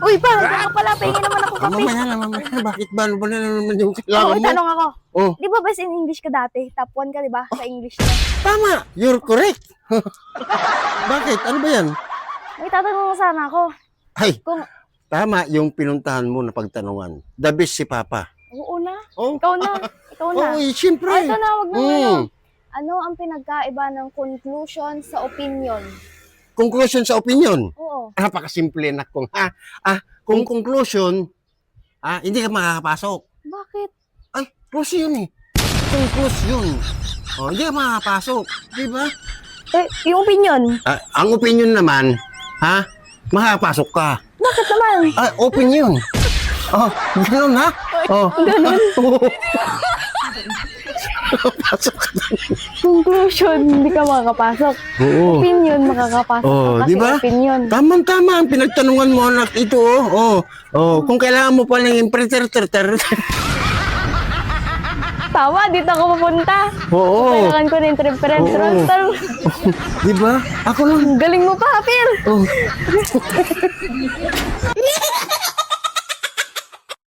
Uy, pa, diyan ka pala. Pahingin naman ako kape. Mamaya. Bakit ba? Ano ba na naman yung kailangan Oo, mo? tanong ako. Oh, Di ba best in English ka dati? Top 1 ka, di ba? Sa English na. tama. You're correct. Bakit? Ano ba yan? May tatanong mo sana ako. Ay, Kung, tama yung pinuntahan mo na pagtanungan. The best si Papa. oo na. Oh, Ikaw na. Ikaw na. oh, siyempre. Oh, ito na, wag na ano. Mm. Ano ang pinagkaiba ng conclusion sa opinion? Conclusion sa opinion. Oo. Napakasimple na kung kung conclusion, hindi ka makakapasok. Bakit? Ay, close yun eh. Conclusion. Oh, hindi ka makakapasok. Di ba? Eh, yung opinion. Ang opinion naman, makakapasok ka. Bakit naman? Opinion. Oh, ganun ha? Oh. Ganun. Pasok ka. Conclusion, hindi ka makakapasok. Oo. Opinion, makakapasok Oh, ka kasi di ba? opinion. Tama ang pinagtanungan mo anak ito kung kailangan mo pa ng imprinter. Tama, dito ako pupunta. Oo. Kailangan ko na interpret. Oo. Di ba? Ako lang. Galing mo pa, Phil. Oh.